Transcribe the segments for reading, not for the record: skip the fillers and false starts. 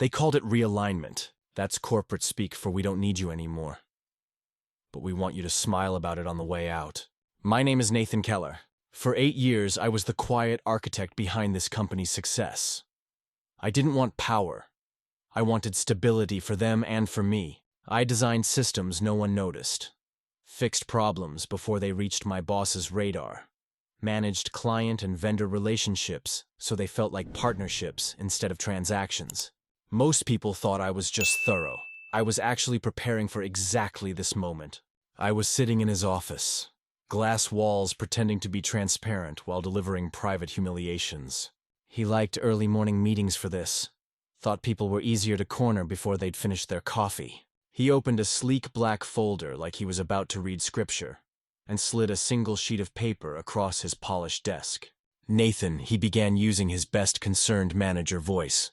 They called it realignment. That's corporate speak for we don't need you anymore. But we want you to smile about it on the way out. My name is Nathan Keller. For 8 years, I was the quiet architect behind this company's success. I didn't want power. I wanted stability for them and for me. I designed systems no one noticed. Fixed problems before they reached my boss's radar. Managed client and vendor relationships so they felt like partnerships instead of transactions. Most people thought I was just thorough. I was actually preparing for exactly this moment. I was sitting in his office, glass walls pretending to be transparent while delivering private humiliations. He liked early morning meetings for this. Thought people were easier to corner before they'd finished their coffee. He opened a sleek black folder like he was about to read scripture, and slid a single sheet of paper across his polished desk. Nathan, he began using his best concerned manager voice.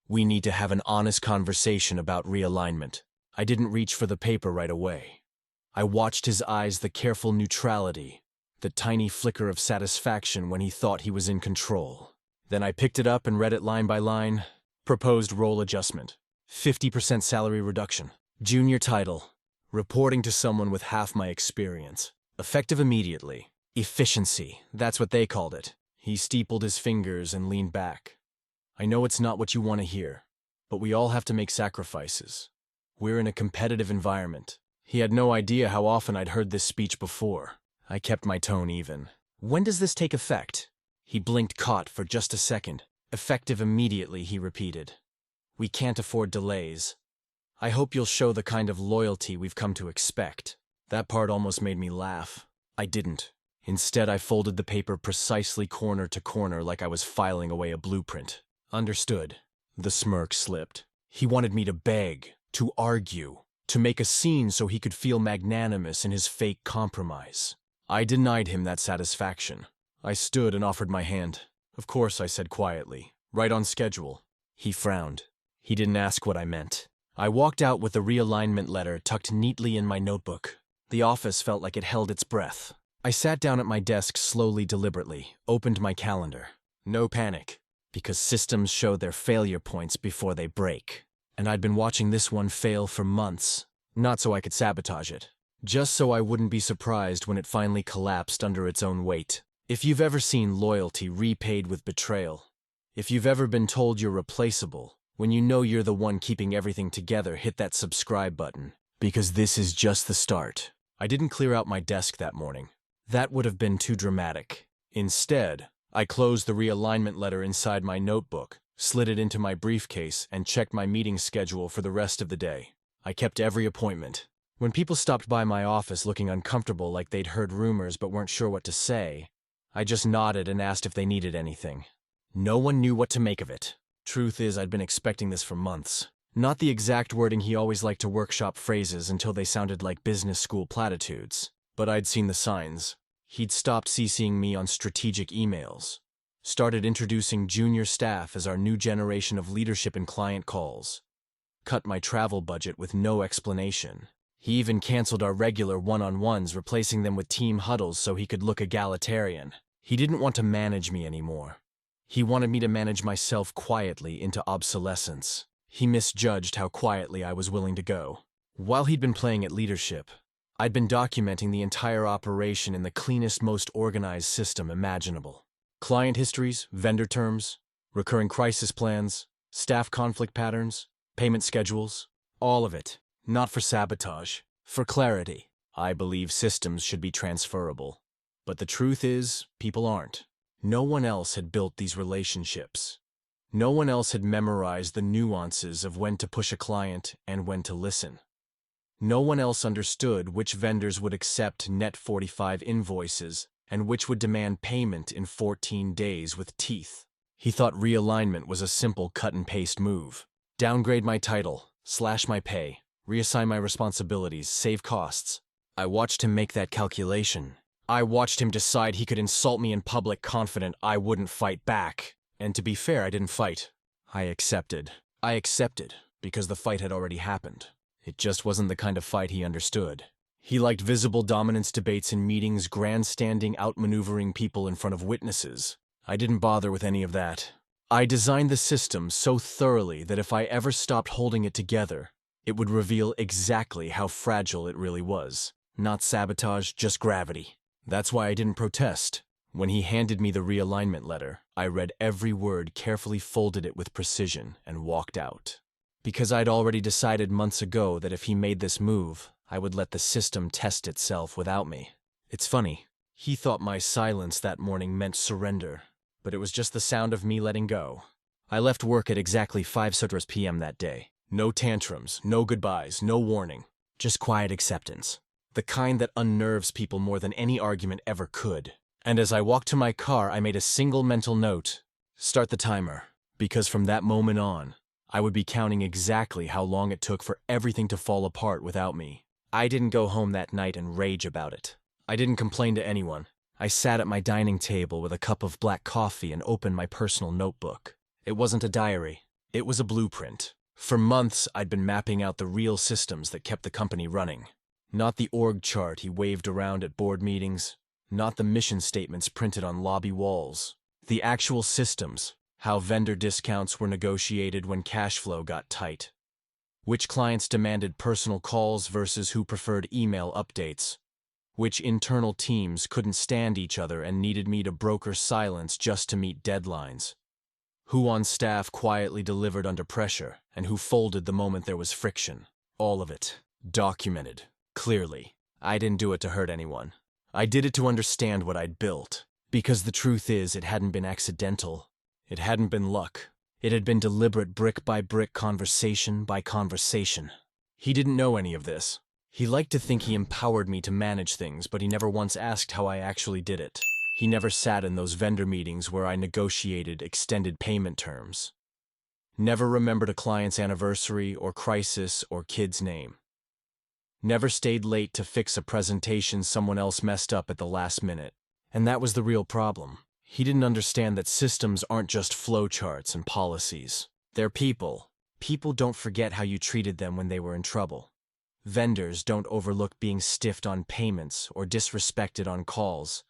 We need to have an honest conversation about realignment. I didn't reach for the paper right away. I watched his eyes, the careful neutrality, the tiny flicker of satisfaction when he thought he was in control. Then I picked it up and read it line by line. Proposed role adjustment. 50% salary reduction. Junior title. Reporting to someone with half my experience. Effective immediately. Efficiency. That's what they called it. He steepled his fingers and leaned back. I know it's not what you want to hear, but we all have to make sacrifices. We're in a competitive environment. He had no idea how often I'd heard this speech before. I kept my tone even. When does this take effect? He blinked caught for just a second. Effective immediately, he repeated. We can't afford delays. I hope you'll show the kind of loyalty we've come to expect. That part almost made me laugh. I didn't. Instead, I folded the paper precisely corner to corner like I was filing away a blueprint. Understood. The smirk slipped. He wanted me to beg, to argue, to make a scene so he could feel magnanimous in his fake compromise. I denied him that satisfaction. I stood and offered my hand. Of course, I said quietly. Right on schedule. He frowned. He didn't ask what I meant. I walked out with the realignment letter tucked neatly in my notebook. The office felt like it held its breath. I sat down at my desk slowly, deliberately, opened my calendar. No panic, because systems show their failure points before they break. And I'd been watching this one fail for months, not so I could sabotage it, just so I wouldn't be surprised when it finally collapsed under its own weight. If you've ever seen loyalty repaid with betrayal, if you've ever been told you're replaceable, when you know you're the one keeping everything together, hit that subscribe button, because this is just the start. I didn't clear out my desk that morning. That would have been too dramatic. Instead, I closed the realignment letter inside my notebook, slid it into my briefcase, and checked my meeting schedule for the rest of the day. I kept every appointment. When people stopped by my office looking uncomfortable like they'd heard rumors but weren't sure what to say, I just nodded and asked if they needed anything. No one knew what to make of it. Truth is, I'd been expecting this for months. Not the exact wording he always liked to workshop phrases until they sounded like business school platitudes. But I'd seen the signs. He'd stopped CCing me on strategic emails. Started introducing junior staff as our new generation of leadership in client calls. Cut my travel budget with no explanation. He even canceled our regular one-on-ones, replacing them with team huddles so he could look egalitarian. He didn't want to manage me anymore. He wanted me to manage myself quietly into obsolescence. He misjudged how quietly I was willing to go. While he'd been playing at leadership, I'd been documenting the entire operation in the cleanest, most organized system imaginable. Client histories, vendor terms, recurring crisis plans, staff conflict patterns, payment schedules, all of it. Not for sabotage, for clarity. I believe systems should be transferable. But the truth is, people aren't. No one else had built these relationships. No one else had memorized the nuances of when to push a client and when to listen. No one else understood which vendors would accept net 45 invoices and which would demand payment in 14 days with teeth. He thought realignment was a simple cut-and-paste move. Downgrade my title, slash my pay, reassign my responsibilities, save costs. I watched him make that calculation. I watched him decide he could insult me in public, confident I wouldn't fight back. And to be fair, I didn't fight. I accepted. I accepted because the fight had already happened. It just wasn't the kind of fight he understood. He liked visible dominance debates in meetings, grandstanding, outmaneuvering people in front of witnesses. I didn't bother with any of that. I designed the system so thoroughly that if I ever stopped holding it together, it would reveal exactly how fragile it really was. Not sabotage, just gravity. That's why I didn't protest. When he handed me the realignment letter, I read every word, carefully folded it with precision, and walked out. Because I'd already decided months ago that if he made this move, I would let the system test itself without me. It's funny. He thought my silence that morning meant surrender, but it was just the sound of me letting go. I left work at exactly 5:00 p.m. that day. No tantrums, no goodbyes, no warning. Just quiet acceptance. The kind that unnerves people more than any argument ever could. And as I walked to my car, I made a single mental note. Start the timer. Because from that moment on, I would be counting exactly how long it took for everything to fall apart without me. I didn't go home that night and rage about it. I didn't complain to anyone. I sat at my dining table with a cup of black coffee and opened my personal notebook. It wasn't a diary. It was a blueprint. For months, I'd been mapping out the real systems that kept the company running. Not the org chart he waved around at board meetings. Not the mission statements printed on lobby walls. The actual systems. How vendor discounts were negotiated when cash flow got tight. Which clients demanded personal calls versus who preferred email updates. Which internal teams couldn't stand each other and needed me to broker silence just to meet deadlines. Who on staff quietly delivered under pressure, and who folded the moment there was friction. All of it. Documented. Clearly. I didn't do it to hurt anyone. I did it to understand what I'd built. Because the truth is, it hadn't been accidental. It hadn't been luck. It had been deliberate brick by brick, conversation by conversation. He didn't know any of this. He liked to think he empowered me to manage things, but he never once asked how I actually did it. He never sat in those vendor meetings where I negotiated extended payment terms. Never remembered a client's anniversary or crisis or kid's name. Never stayed late to fix a presentation someone else messed up at the last minute. And that was the real problem. He didn't understand that systems aren't just flowcharts and policies. They're people. People don't forget how you treated them when they were in trouble. Vendors don't overlook being stiffed on payments or disrespected on calls.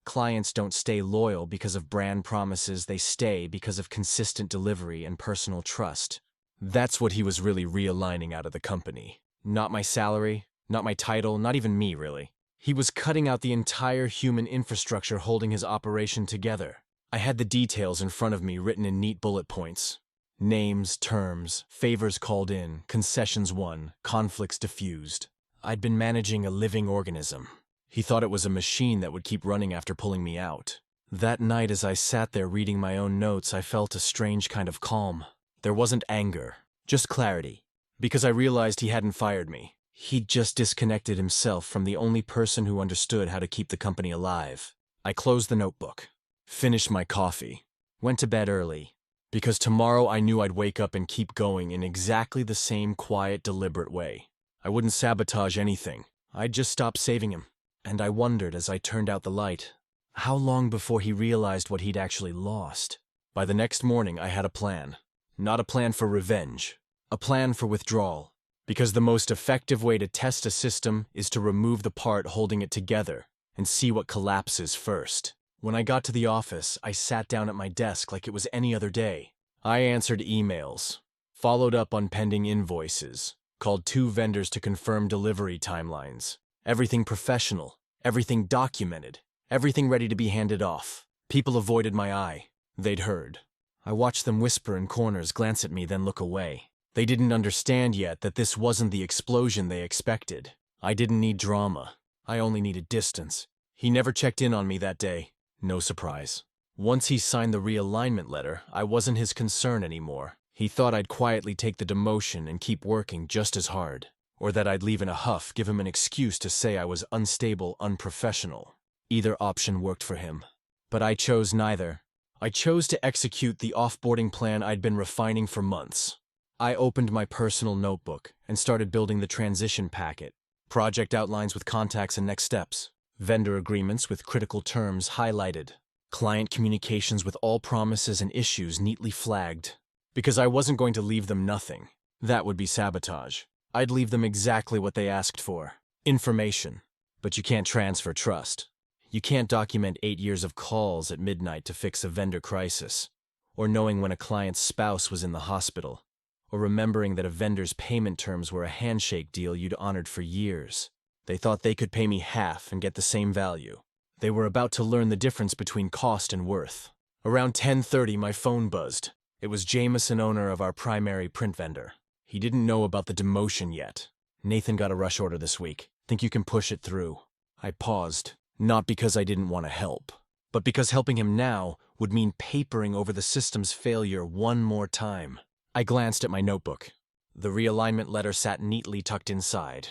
Clients don't stay loyal because of brand promises, they stay because of consistent delivery and personal trust. That's what he was really realigning out of the company. Not my salary, not my title, not even me, really. He was cutting out the entire human infrastructure holding his operation together. I had the details in front of me written in neat bullet points. Names, terms, favors called in, concessions won, conflicts diffused. I'd been managing a living organism. He thought it was a machine that would keep running after pulling me out. That night as I sat there reading my own notes, I felt a strange kind of calm. There wasn't anger, just clarity. Because I realized he hadn't fired me. He'd just disconnected himself from the only person who understood how to keep the company alive. I closed the notebook, finished my coffee, went to bed early. Because tomorrow I knew I'd wake up and keep going in exactly the same quiet, deliberate way. I wouldn't sabotage anything. I'd just stop saving him. And I wondered as I turned out the light, how long before he realized what he'd actually lost? By the next morning, I had a plan. Not a plan for revenge. A plan for withdrawal. Because the most effective way to test a system is to remove the part holding it together and see what collapses first. When I got to the office, I sat down at my desk like it was any other day. I answered emails, followed up on pending invoices, called 2 vendors to confirm delivery timelines. Everything professional, everything documented, everything ready to be handed off. People avoided my eye. They'd heard. I watched them whisper in corners, glance at me, then look away. They didn't understand yet that this wasn't the explosion they expected. I didn't need drama. I only needed distance. He never checked in on me that day. No surprise. Once he signed the realignment letter, I wasn't his concern anymore. He thought I'd quietly take the demotion and keep working just as hard. Or that I'd leave in a huff, give him an excuse to say I was unstable, unprofessional. Either option worked for him. But I chose neither. I chose to execute the offboarding plan I'd been refining for months. I opened my personal notebook and started building the transition packet. Project outlines with contacts and next steps. Vendor agreements with critical terms highlighted. Client communications with all promises and issues neatly flagged. Because I wasn't going to leave them nothing. That would be sabotage. I'd leave them exactly what they asked for. Information. But you can't transfer trust. You can't document 8 years of calls at midnight to fix a vendor crisis. or knowing when a client's spouse was in the hospital, or remembering that a vendor's payment terms were a handshake deal you'd honored for years. They thought they could pay me half and get the same value. They were about to learn the difference between cost and worth. Around 10:30, my phone buzzed. It was Jameson, owner of our primary print vendor. He didn't know about the demotion yet. Nathan got a rush order this week. Think you can push it through? I paused, not because I didn't want to help, but because helping him now would mean papering over the system's failure one more time. I glanced at my notebook. The realignment letter sat neatly tucked inside.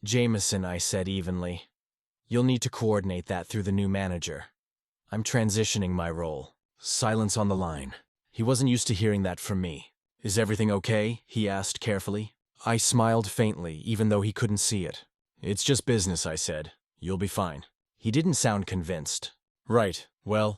Jameson, I said evenly. You'll need to coordinate that through the new manager. I'm transitioning my role. Silence on the line. He wasn't used to hearing that from me. Is everything okay? He asked carefully. I smiled faintly, even though he couldn't see it. It's just business, I said. You'll be fine. He didn't sound convinced. Right, well,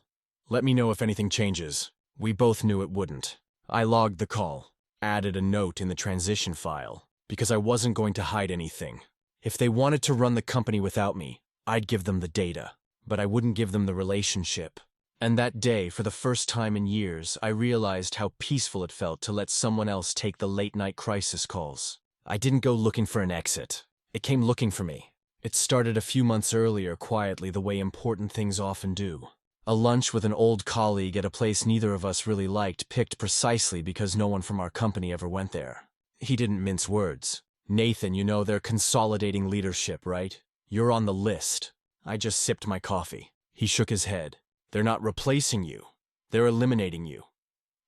let me know if anything changes. We both knew it wouldn't. I logged the call, added a note in the transition file, because I wasn't going to hide anything. If they wanted to run the company without me, I'd give them the data, but I wouldn't give them the relationship. And that day, for the first time in years, I realized how peaceful it felt to let someone else take the late-night crisis calls. I didn't go looking for an exit. It came looking for me. It started a few months earlier, quietly, the way important things often do. A lunch with an old colleague at a place neither of us really liked, picked precisely because no one from our company ever went there. He didn't mince words. Nathan, you know they're consolidating leadership, right? You're on the list. I just sipped my coffee. He shook his head. They're not replacing you. They're eliminating you.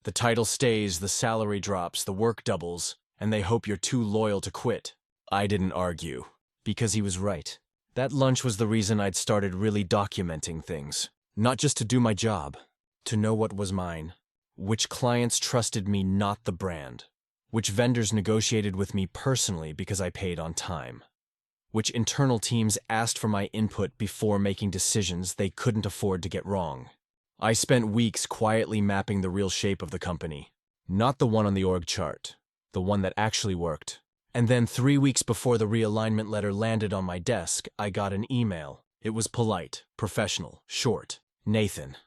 The title stays, the salary drops, the work doubles, and they hope you're too loyal to quit. I didn't argue, because he was right. That lunch was the reason I'd started really documenting things. Not just to do my job, to know what was mine. Which clients trusted me, not the brand. Which vendors negotiated with me personally because I paid on time. Which internal teams asked for my input before making decisions they couldn't afford to get wrong. I spent weeks quietly mapping the real shape of the company. Not the one on the org chart, the one that actually worked. And then 3 weeks before the realignment letter landed on my desk, I got an email. It was polite, professional, short. Nathan,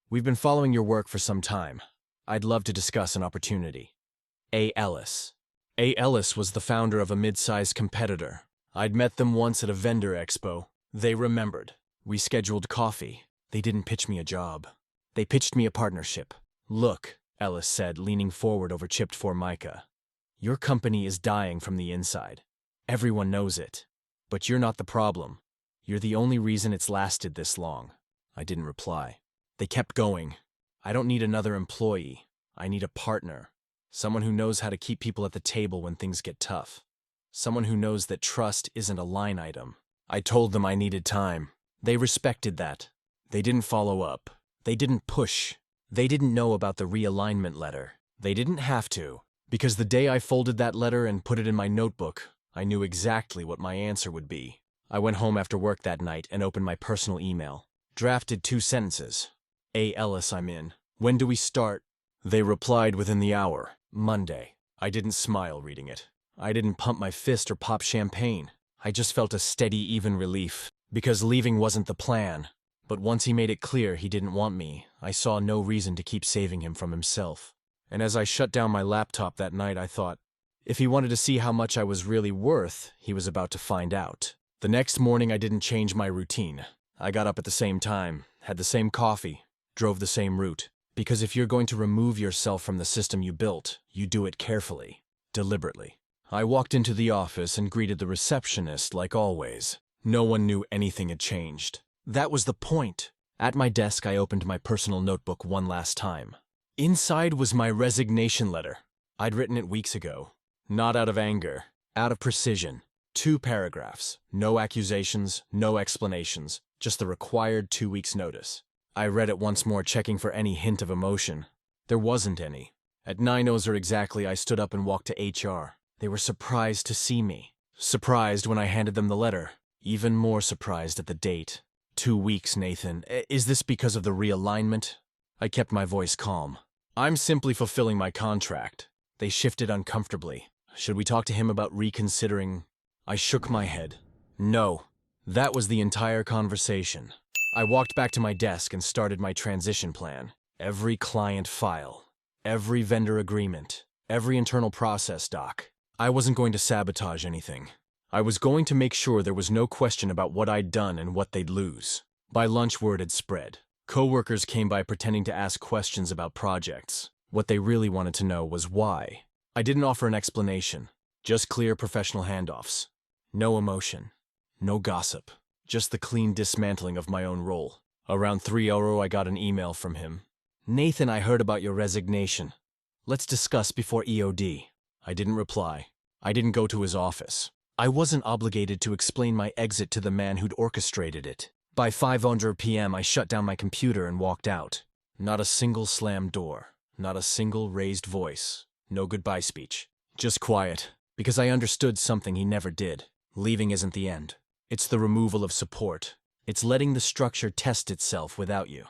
we've been following your work for some time. I'd love to discuss an opportunity. A. Ellis. A. Ellis was the founder of a mid-sized competitor. I'd met them once at a vendor expo. They remembered. We scheduled coffee. They didn't pitch me a job. They pitched me a partnership. Look, Ellis said, leaning forward over chipped formica. Your company is dying from the inside. Everyone knows it. But you're not the problem. You're the only reason it's lasted this long. I didn't reply. They kept going. I don't need another employee. I need a partner. Someone who knows how to keep people at the table when things get tough. Someone who knows that trust isn't a line item. I told them I needed time. They respected that. They didn't follow up. They didn't push. They didn't know about the realignment letter. They didn't have to, because the day I folded that letter and put it in my notebook, I knew exactly what my answer would be. I went home after work that night and opened my personal email. Drafted 2 sentences. A. Ellis, I'm in. When do we start? They replied within the hour. Monday. I didn't smile reading it. I didn't pump my fist or pop champagne. I just felt a steady, even relief, because leaving wasn't the plan. But once he made it clear he didn't want me, I saw no reason to keep saving him from himself. And as I shut down my laptop that night, I thought, if he wanted to see how much I was really worth, he was about to find out. The next morning, I didn't change my routine. I got up at the same time, had the same coffee, drove the same route. Because if you're going to remove yourself from the system you built, you do it carefully, deliberately. I walked into the office and greeted the receptionist like always. No one knew anything had changed. That was the point. At my desk, I opened my personal notebook one last time. Inside was my resignation letter. I'd written it weeks ago. Not out of anger, out of precision. 2 paragraphs. No accusations, no explanations. Just the required 2 weeks' notice. I read it once more, checking for any hint of emotion. There wasn't any. At 9:00 exactly, I stood up and walked to HR. They were surprised to see me. Surprised when I handed them the letter. Even more surprised at the date. 2 weeks, Nathan. Is this because of the realignment? I kept my voice calm. I'm simply fulfilling my contract. They shifted uncomfortably. Should we talk to him about reconsidering? I shook my head. No. That was the entire conversation. I walked back to my desk and started my transition plan. Every client file, every vendor agreement, every internal process doc. I wasn't going to sabotage anything. I was going to make sure there was no question about what I'd done and what they'd lose. By lunch, word had spread. Coworkers came by pretending to ask questions about projects. What they really wanted to know was why. I didn't offer an explanation, just clear professional handoffs. No emotion, no gossip, just the clean dismantling of my own role. Around 3:00, I got an email from him. "Nathan, I heard about your resignation. Let's discuss before EOD. I didn't reply. I didn't go to his office. I wasn't obligated to explain my exit to the man who'd orchestrated it. By 5:00 p.m., I shut down my computer and walked out. Not a single slammed door, not a single raised voice, no goodbye speech. Just quiet, because I understood something he never did. Leaving isn't the end. It's the removal of support. It's letting the structure test itself without you.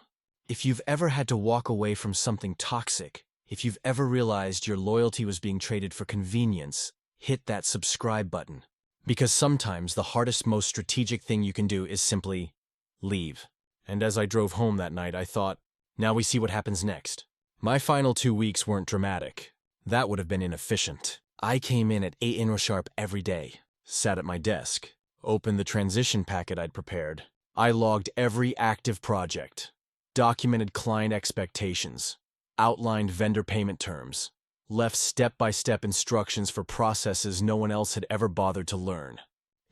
If you've ever had to walk away from something toxic, if you've ever realized your loyalty was being traded for convenience, hit that subscribe button. Because sometimes the hardest, most strategic thing you can do is simply leave. And as I drove home that night, I thought, now we see what happens next. My final 2 weeks weren't dramatic. That would have been inefficient. I came in at 8 sharp every day, sat at my desk, opened the transition packet I'd prepared. I logged every active project, documented client expectations, outlined vendor payment terms, left step-by-step instructions for processes no one else had ever bothered to learn.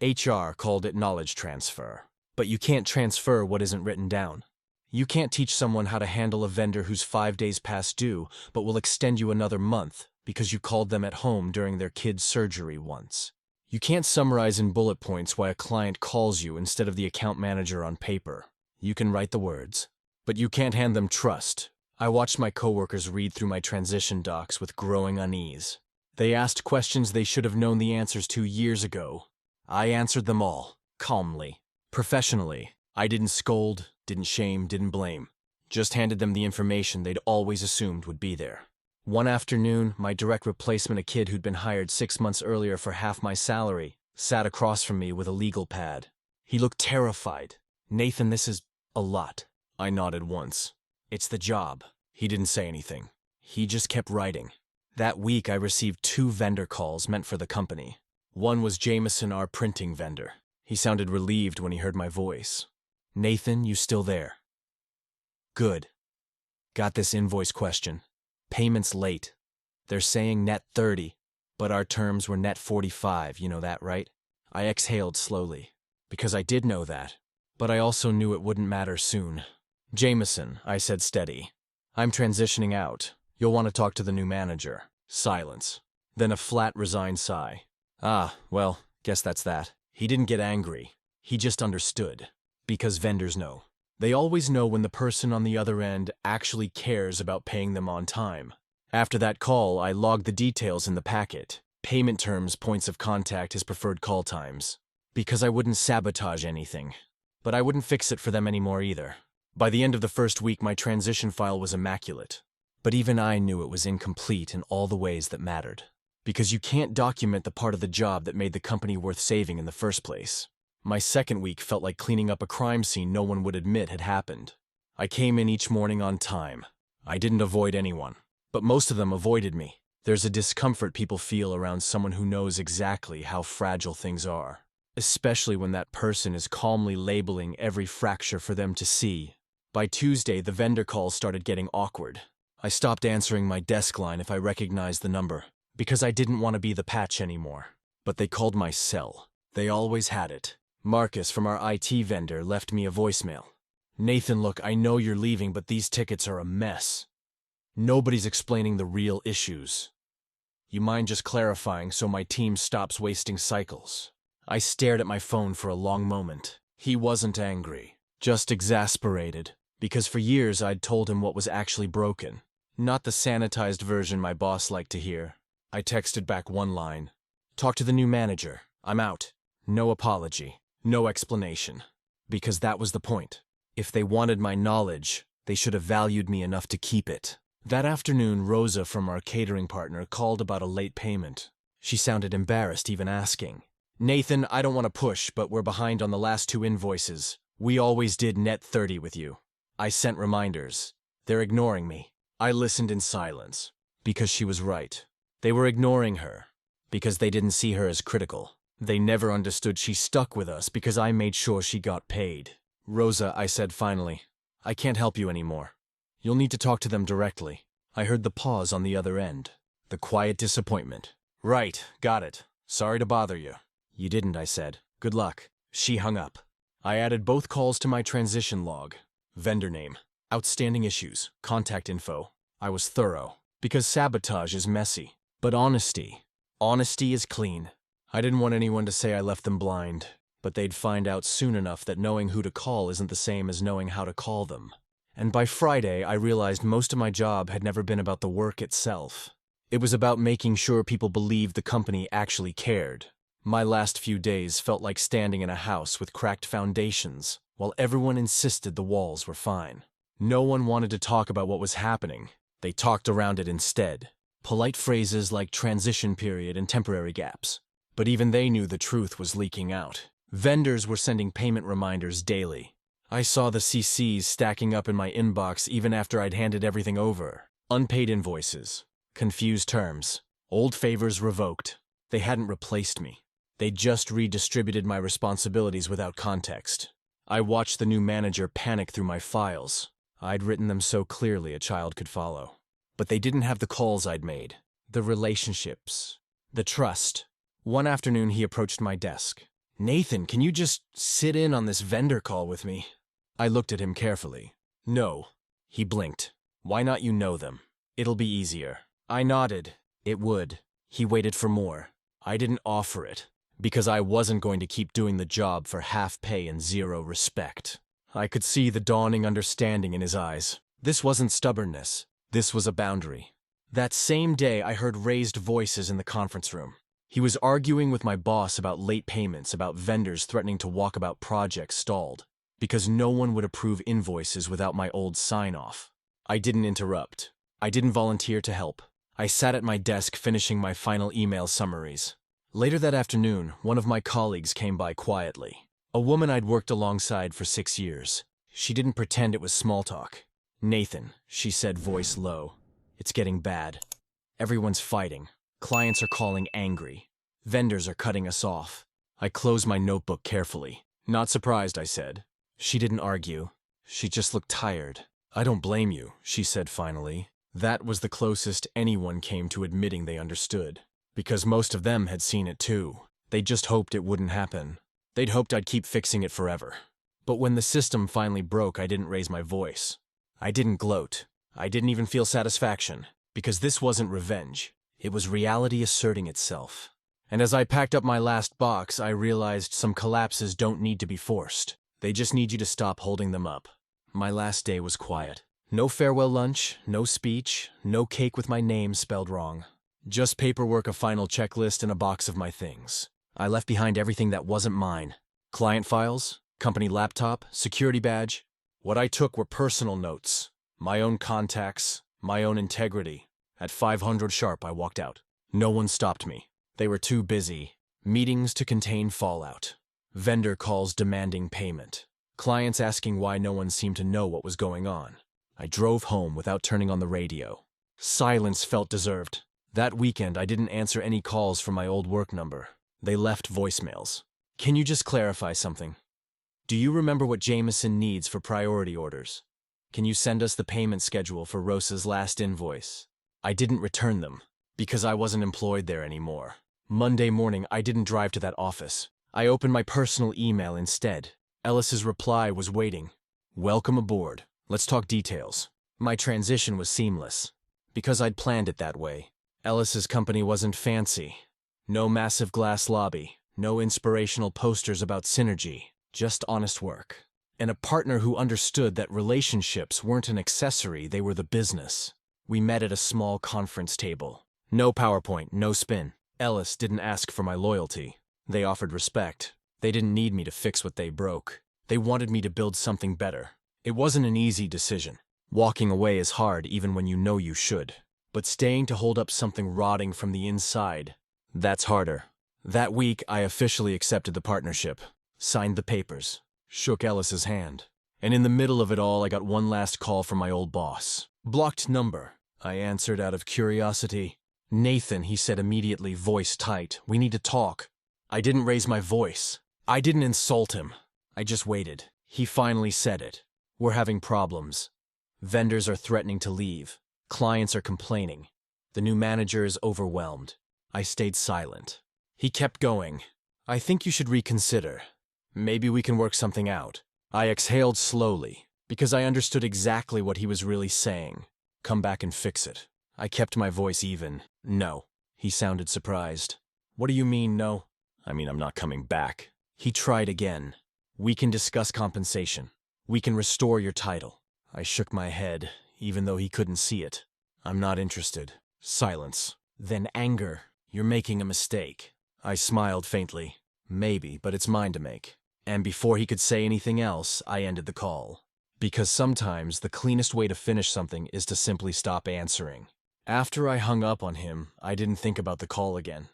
HR called it knowledge transfer. But you can't transfer what isn't written down. You can't teach someone how to handle a vendor who's 5 days past due, but will extend you another month because you called them at home during their kid's surgery once. You can't summarize in bullet points why a client calls you instead of the account manager on paper. You can write the words, but you can't hand them trust. I watched my coworkers read through my transition docs with growing unease. They asked questions they should have known the answers to years ago. I answered them all, calmly. Professionally, I didn't scold, didn't shame, didn't blame. Just handed them the information they'd always assumed would be there. One afternoon, my direct replacement, a kid who'd been hired 6 months earlier for half my salary, sat across from me with a legal pad. He looked terrified. "Nathan, this is a lot." I nodded once. "It's the job." He didn't say anything. He just kept writing. That week, I received 2 vendor calls meant for the company. One was Jameson, our printing vendor. He sounded relieved when he heard my voice. "Nathan, you still there?" "Good. Got this invoice question. Payment's late. They're saying net 30, but our terms were net 45, you know that, right?" I exhaled slowly, because I did know that, but I also knew it wouldn't matter soon. "Jameson," I said steady. "I'm transitioning out. You'll want to talk to the new manager." Silence. Then a flat, resigned sigh. "Ah, well, guess that's that." He didn't get angry. He just understood. Because vendors know. They always know when the person on the other end actually cares about paying them on time. After that call, I logged the details in the packet. Payment terms, points of contact, his preferred call times. Because I wouldn't sabotage anything. But I wouldn't fix it for them anymore either. By the end of the first week, my transition file was immaculate. But even I knew it was incomplete in all the ways that mattered. Because you can't document the part of the job that made the company worth saving in the first place. My second week felt like cleaning up a crime scene no one would admit had happened. I came in each morning on time. I didn't avoid anyone, but most of them avoided me. There's a discomfort people feel around someone who knows exactly how fragile things are, especially when that person is calmly labeling every fracture for them to see. By Tuesday, the vendor calls started getting awkward. I stopped answering my desk line if I recognized the number, because I didn't want to be the patch anymore. But they called my cell. They always had it. Marcus from our IT vendor left me a voicemail. "Nathan, look, I know you're leaving, but these tickets are a mess. Nobody's explaining the real issues. You mind just clarifying so my team stops wasting cycles?" I stared at my phone for a long moment. He wasn't angry, just exasperated, because for years I'd told him what was actually broken, not the sanitized version my boss liked to hear. I texted back one line. "Talk to the new manager. I'm out." No apology, no explanation. Because that was the point. If they wanted my knowledge, they should have valued me enough to keep it. That afternoon, Rosa from our catering partner called about a late payment. She sounded embarrassed even asking. "Nathan, I don't want to push, but we're behind on the last 2 invoices. We always did net 30 with you." I sent reminders. They're ignoring me. I listened in silence. Because she was right. They were ignoring her. Because they didn't see her as critical. They never understood she stuck with us because I made sure she got paid. Rosa, I said finally, I can't help you anymore. You'll need to talk to them directly. I heard the pause on the other end. The quiet disappointment. Right, got it. Sorry to bother you. You didn't, I said. Good luck. She hung up. I added both calls to my transition log. Vendor name, outstanding issues, contact info. I was thorough. Because sabotage is messy. But honesty is clean. I didn't want anyone to say I left them blind, but they'd find out soon enough that knowing who to call isn't the same as knowing how to call them. And by Friday, I realized most of my job had never been about the work itself. It was about making sure people believed the company actually cared. My last few days felt like standing in a house with cracked foundations, while everyone insisted the walls were fine. No one wanted to talk about what was happening. They talked around it instead. Polite phrases like transition period and temporary gaps. But even they knew the truth was leaking out. Vendors were sending payment reminders daily. I saw the CCs stacking up in my inbox even after I'd handed everything over. Unpaid invoices, confused terms, old favors revoked. They hadn't replaced me. They just redistributed my responsibilities without context. I watched the new manager panic through my files. I'd written them so clearly a child could follow. But they didn't have the calls I'd made, the relationships, the trust. One afternoon he approached my desk. Nathan, can you just sit in on this vendor call with me? I looked at him carefully. No. He blinked. Why not you know them? It'll be easier. I nodded. It would. He waited for more. I didn't offer it, because I wasn't going to keep doing the job for half pay and zero respect. I could see the dawning understanding in his eyes. This wasn't stubbornness. This was a boundary. That same day, I heard raised voices in the conference room. He was arguing with my boss about late payments, about vendors threatening to walk about projects stalled, because no one would approve invoices without my old sign-off. I didn't interrupt. I didn't volunteer to help. I sat at my desk finishing my final email summaries. Later that afternoon, one of my colleagues came by quietly. A woman I'd worked alongside for 6 years. She didn't pretend it was small talk. Nathan, she said, voice low. It's getting bad. Everyone's fighting. Clients are calling angry. Vendors are cutting us off. I closed my notebook carefully. Not surprised, I said. She didn't argue. She just looked tired. I don't blame you, she said finally. That was the closest anyone came to admitting they understood. Because most of them had seen it too. They just hoped it wouldn't happen. They'd hoped I'd keep fixing it forever. But when the system finally broke, I didn't raise my voice. I didn't gloat. I didn't even feel satisfaction. Because this wasn't revenge. It was reality asserting itself. And as I packed up my last box, I realized some collapses don't need to be forced. They just need you to stop holding them up. My last day was quiet. No farewell lunch, no speech, no cake with my name spelled wrong. Just paperwork, a final checklist, and a box of my things. I left behind everything that wasn't mine. Client files, company laptop, security badge. What I took were personal notes. My own contacts, my own integrity. At 500 sharp, I walked out. No one stopped me. They were too busy. Meetings to contain fallout. Vendor calls demanding payment. Clients asking why no one seemed to know what was going on. I drove home without turning on the radio. Silence felt deserved. That weekend, I didn't answer any calls from my old work number. They left voicemails. Can you just clarify something? Do you remember what Jameson needs for priority orders? Can you send us the payment schedule for Rosa's last invoice? I didn't return them, because I wasn't employed there anymore. Monday morning, I didn't drive to that office. I opened my personal email instead. Ellis's reply was waiting. Welcome aboard. Let's talk details. My transition was seamless, because I'd planned it that way. Ellis's company wasn't fancy. No massive glass lobby, no inspirational posters about synergy, just honest work. And a partner who understood that relationships weren't an accessory, they were the business. We met at a small conference table. No PowerPoint, no spin. Ellis didn't ask for my loyalty. They offered respect. They didn't need me to fix what they broke. They wanted me to build something better. It wasn't an easy decision. Walking away is hard even when you know you should. But staying to hold up something rotting from the inside, that's harder. That week, I officially accepted the partnership, signed the papers, shook Ellis's hand. And in the middle of it all, I got one last call from my old boss. Blocked number. I answered out of curiosity. Nathan, he said immediately, voice tight. We need to talk. I didn't raise my voice. I didn't insult him. I just waited. He finally said it. We're having problems. Vendors are threatening to leave. Clients are complaining. The new manager is overwhelmed. I stayed silent. He kept going. I think you should reconsider. Maybe we can work something out. I exhaled slowly, because I understood exactly what he was really saying. Come back and fix it. I kept my voice even. No. He sounded surprised. What do you mean, no? I mean, I'm not coming back. He tried again. We can discuss compensation. We can restore your title. I shook my head, even though he couldn't see it. I'm not interested. Silence. Then anger. You're making a mistake. I smiled faintly. Maybe, but it's mine to make. And before he could say anything else, I ended the call. Because sometimes the cleanest way to finish something is to simply stop answering. After I hung up on him, I didn't think about the call again.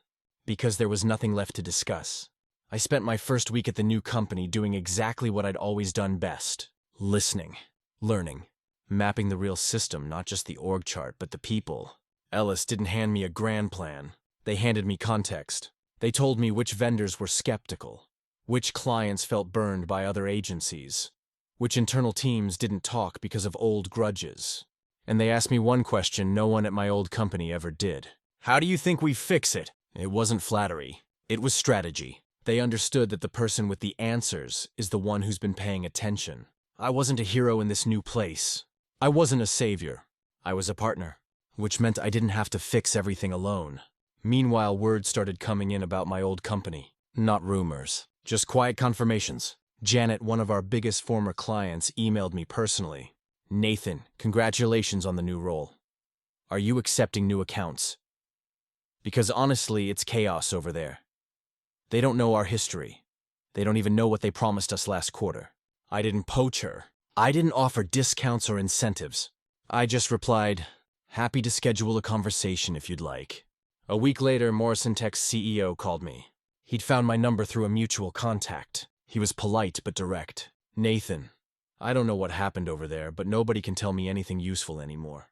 Because there was nothing left to discuss. I spent my first week at the new company doing exactly what I'd always done best. Listening. Learning. Mapping the real system, not just the org chart, but the people. Ellis didn't hand me a grand plan. They handed me context. They told me which vendors were skeptical. Which clients felt burned by other agencies. Which internal teams didn't talk because of old grudges. And they asked me one question no one at my old company ever did. How do you think we fix it? It wasn't flattery. It was strategy. They understood that the person with the answers is the one who's been paying attention. I wasn't a hero in this new place. I wasn't a savior. I was a partner. Which meant I didn't have to fix everything alone. Meanwhile, word started coming in about my old company. Not rumors. Just quiet confirmations. Janet, one of our biggest former clients, emailed me personally. Nathan, congratulations on the new role. Are you accepting new accounts? Because honestly, it's chaos over there. They don't know our history. They don't even know what they promised us last quarter. I didn't poach her. I didn't offer discounts or incentives. I just replied, happy to schedule a conversation if you'd like. A week later, Morrison Tech's CEO called me. He'd found my number through a mutual contact. He was polite but direct. Nathan, I don't know what happened over there, but nobody can tell me anything useful anymore.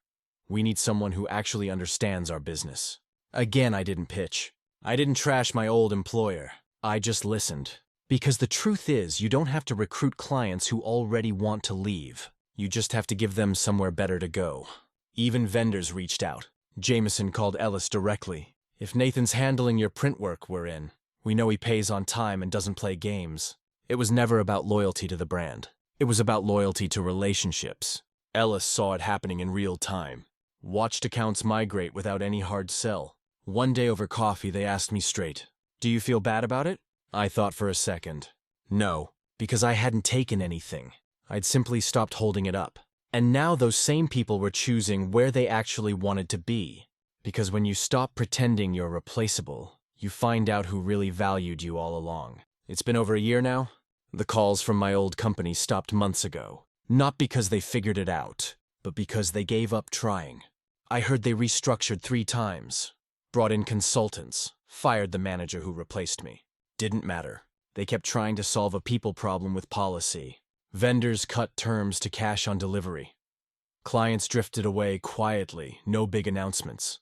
We need someone who actually understands our business. Again, I didn't pitch. I didn't trash my old employer. I just listened. Because the truth is, you don't have to recruit clients who already want to leave. You just have to give them somewhere better to go. Even vendors reached out. Jameson called Ellis directly. If Nathan's handling your print work, we're in. We know he pays on time and doesn't play games. It was never about loyalty to the brand. It was about loyalty to relationships. Ellis saw it happening in real time. Watched accounts migrate without any hard sell. One day over coffee, they asked me straight, do you feel bad about it? I thought for a second. No, because I hadn't taken anything. I'd simply stopped holding it up. And now those same people were choosing where they actually wanted to be. Because when you stop pretending you're replaceable, you find out who really valued you all along. It's been over a year now. The calls from my old company stopped months ago. Not because they figured it out, but because they gave up trying. I heard they restructured 3 times. Brought in consultants. Fired the manager who replaced me. Didn't matter. They kept trying to solve a people problem with policy. Vendors cut terms to cash on delivery. Clients drifted away quietly, no big announcements.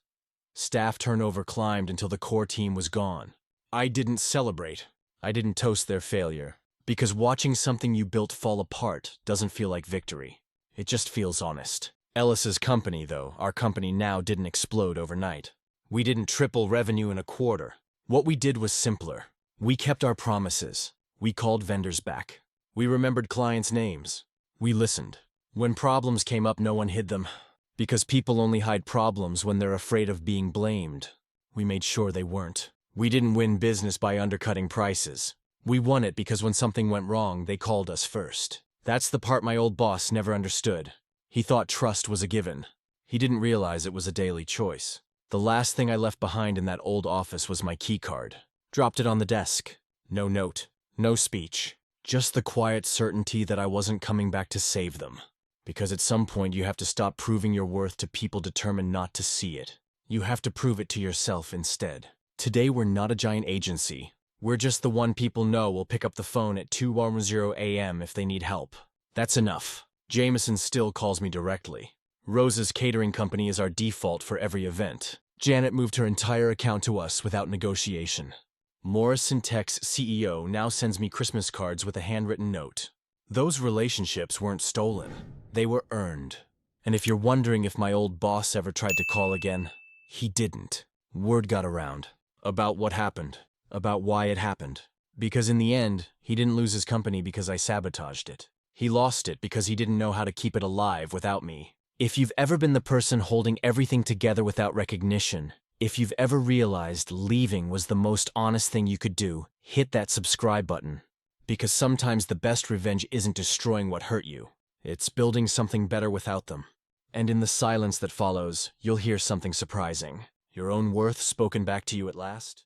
Staff turnover climbed until the core team was gone. I didn't celebrate. I didn't toast their failure. Because watching something you built fall apart doesn't feel like victory. It just feels honest. Ellis's company, though, our company now, didn't explode overnight. We didn't triple revenue in a quarter. What we did was simpler. We kept our promises. We called vendors back. We remembered clients' names. We listened. When problems came up, no one hid them. Because people only hide problems when they're afraid of being blamed. We made sure they weren't. We didn't win business by undercutting prices. We won it because when something went wrong, they called us first. That's the part my old boss never understood. He thought trust was a given. He didn't realize it was a daily choice. The last thing I left behind in that old office was my key card. Dropped it on the desk. No note. No speech. Just the quiet certainty that I wasn't coming back to save them. Because at some point you have to stop proving your worth to people determined not to see it. You have to prove it to yourself instead. Today we're not a giant agency. We're just the one people know will pick up the phone at 2:10 a.m. if they need help. That's enough. Jameson still calls me directly. Rose's catering company is our default for every event. Janet moved her entire account to us without negotiation. Morrison Tech's CEO now sends me Christmas cards with a handwritten note. Those relationships weren't stolen. They were earned. And if you're wondering if my old boss ever tried to call again, he didn't. Word got around. About what happened. About why it happened. Because in the end, he didn't lose his company because I sabotaged it. He lost it because he didn't know how to keep it alive without me. If you've ever been the person holding everything together without recognition, if you've ever realized leaving was the most honest thing you could do, hit that subscribe button. Because sometimes the best revenge isn't destroying what hurt you. It's building something better without them. And in the silence that follows, you'll hear something surprising. Your own worth spoken back to you at last.